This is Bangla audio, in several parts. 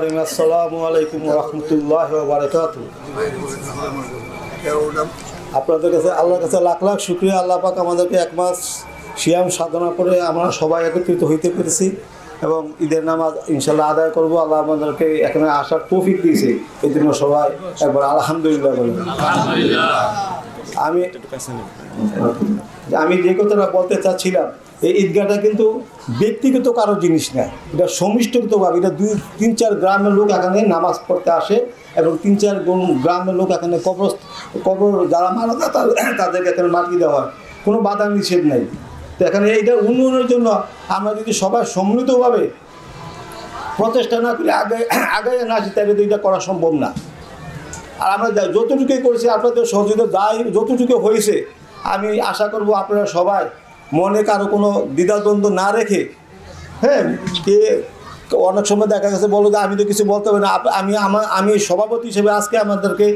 আসসালামু আলাইকুম ওয়া রাহমাতুল্লাহি ওয়া বারাকাতুহু। আপনাদের কাছে আল্লাহর কাছে লাখ লাখ শুকরিয়া। আল্লাহ পাক আমাদেরকে এক মাস সিয়াম সাধনা করে আমরা সবাই একত্রিত হইতে পেরেছি এবং ঈদের নামাজ ইনশাআল্লাহ আদায় করব। আল্লাহ আমাদেরকে এখানে আসার তৌফিক দিয়েছে, এই জন্য সবাই একবার আলহামদুলিল্লাহ বলেন। আমি যে কথাটা বলতে চাচ্ছিলাম, এই ঈদগাহটা কিন্তু ব্যক্তিগত কারো জিনিস না, এটা সমষ্টিগতভাবে এটা 2-3-4 গ্রামের লোক এখানে নামাজ পড়তে আসে এবং 3-4 গ্রামের লোক এখানে কবর যারা মারা যায় তাদেরকে এখানে মাটি দেওয়া হয়, কোনো বাধা নিষেধ নেই। তো এখানে এইটা উন্নয়নের জন্য আমরা যদি সবাই সম্মিলিতভাবে প্রচেষ্টা না করি, আগে না আসি, তাহলে তো এটা করা সম্ভব না। আর আমরা যতটুকুই করেছি আপনাদের সহযোগিতা যাই যতটুকু হয়েছে, আমি আশা করব আপনারা সবাই মনে কারো কোনো দ্বিধাদ্বন্দ্ব না রেখে, হ্যাঁ, কে অনেক সময় দেখা গেছে বলো যে আমি তো কিছু বলতে পারি না, আমি সভাপতি হিসেবে আজকে আপনাদেরকে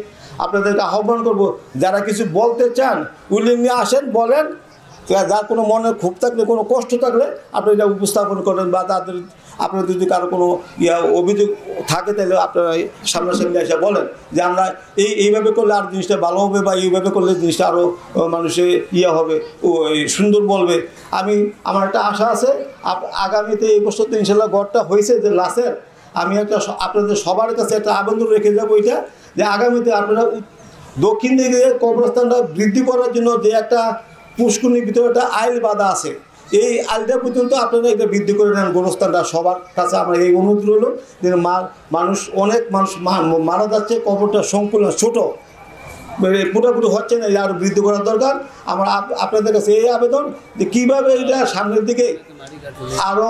আহ্বান করব, যারা কিছু বলতে চান উল্লেখ নিয়ে আসেন, বলেন। যার কোনো মনে ক্ষোভ থাকলে, কোনো কষ্ট থাকলে আপনি এটা উপস্থাপন করেন, বা আপনার যদি কারো কোনো অভিযোগ থাকে তাহলে আপনারা সামনাসামনি এসে বলেন যে আমরা এইভাবে করলে আর জিনিসটা ভালো হবে, বা এইভাবে করলে জিনিসটা আরও মানুষের হবে, সুন্দর বলবে। আমার একটা আশা আছে, আগামীতে এই বছর তো ইনশাল্লাহ গড়টা হয়েছে যে লাশের, আমি আপনাদের সবার কাছে একটা আবেদন রেখে যাবো, এটা যে আগামীতে আপনারা দক্ষিণ দিকে কবরস্থানটা বৃদ্ধি করার জন্য যে একটা পুষ্করণীর ভিতরে একটা আইল বাঁধা আছে, এই আইলটা পর্যন্ত আপনারা এটা বৃদ্ধি করে নেন গোরস্থানটা। সবার কাছে আমার এই অনুরোধ রইল যে অনেক মানুষ মারা যাচ্ছে, কবরটা সম্পূর্ণ ছোটো, পুরোপুরি হচ্ছে না, আরও বৃদ্ধি করার দরকার। আমার আপনাদের কাছে এই আবেদন যে কীভাবে এটা সামনের দিকে আরও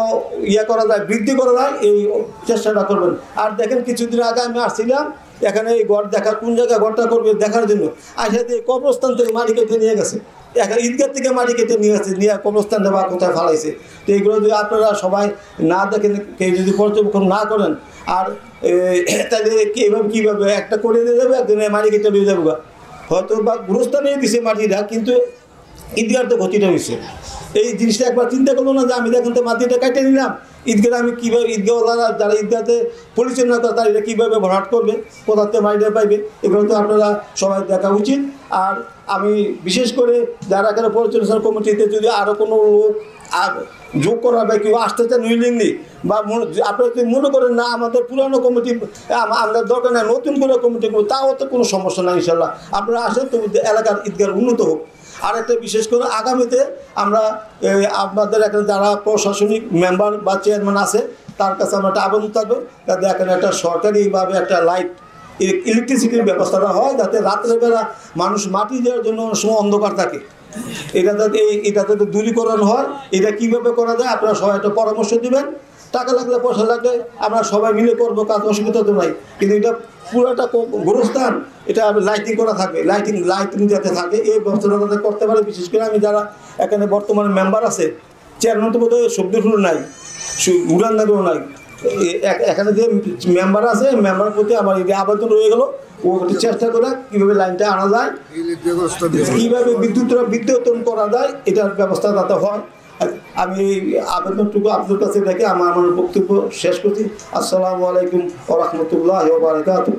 করা যায়, বৃদ্ধি করা যায়, এই চেষ্টাটা করবেন। আর দেখেন, কিছুদিন আগে আমি আসছিলাম এখানে, এই ঘর দেখার, কোন জায়গায় ঘরটা করবে দেখার জন্য, আসে দিয়ে কবরস্থান থেকে মাটি কেটে নিয়ে গেছে, এখন ঈদগাহ থেকে মাটি কেটে নিয়ে গেছে, নিয়ে কবরস্থানে বা কোথায় ফালাইছে। তো এইগুলো যদি আপনারা সবাই না দেখেন, কেউ যদি পর্যবেক্ষণ না করেন, আর তাহলে কীভাবে একটা করে দিয়ে যাবে, একদিনে মাটি কেটে নিয়ে যাবো, হয়তো বা গুরুস্থানে দিছে মাটিটা, কিন্তু ঈদগাহর তো ক্ষতিটা হয়েছে। এই জিনিসটা একবার চিন্তা করলো না যে আমি দেখেন তো মাটিটা কেটে নিলাম, ঈদগাহ আমি কীভাবে, ঈদগাহওয়ালারা যারা ঈদগাহতে পরিচালনা করে তারা এটা কীভাবে ভরাট করবে, কোথাতে মাটিটা পাইবে, এগুলো তো আপনারা সবাই দেখা উচিত। আর আমি বিশেষ করে যারা এখানে পরিচালনা কমিটিতে যদি আরও কোনো লোক আর যোগ করা বা কেউ আসতে চান উইলিংলি, বা আপনারা যদি মনে করেন না আমাদের পুরানো কমিটি আমাদের দরকার নেই, নতুন করে কমিটি করবো, তাও তো কোনো সমস্যা নাই, ইনশাল্লাহ আপনারা আসেন, তো এলাকার ঈদগাহ উন্নত হোক। আর একটা বিশেষ করে আগামীতে আমরা আপনাদের এখানে যারা প্রশাসনিক মেম্বার বা চেয়ারম্যান আছে তার কাছে আমরা একটা আবেদন থাকবে, যাতে এখানে একটা সরকারিভাবে একটা লাইট ইলেকট্রিসিটির ব্যবস্থাটা হয়, যাতে রাত্রেবেলা মানুষ মাটি দেওয়ার জন্য অনেক সময় অন্ধকার থাকে, এটা যাতে দূরীকরণ হয়। এটা কীভাবে করা যায় আপনারা সবাই একটা পরামর্শ দেবেন। টাকা লাগলে, পয়সা লাগলে আমরা সবাই মিলে করবো কাজ, অসুবিধা তো নাই। কিন্তু এটা পুরোটা গোরস্থান, এটা লাইটিং করা থাকবে, লাইটিং যাতে থাকে, এই ব্যবস্থাটা যাতে করতে পারে। বিশেষ করে আমি যারা এখানে বর্তমানে মেম্বার আছে, চেয়ারম্যান তো বোধহয় শব্দফুল নাই, উড়ানদারও নাই, এখানে যে মেম্বার আছে, মেম্বার প্রতি আমার এই আবেদন রয়ে গেল, ও একটু চেষ্টা করে কীভাবে লাইনটা আনা যায়, কীভাবে বিদ্যুতায়ন করা যায়, এটার ব্যবস্থা যাতে হয়। আমি এই আবেদনটুকু আপনাদের কাছে রেখে আমার বক্তব্য শেষ করছি। আসসালামু আলাইকুম ওয়া রাহমাতুল্লাহি ওয়া বারাকাতুহু।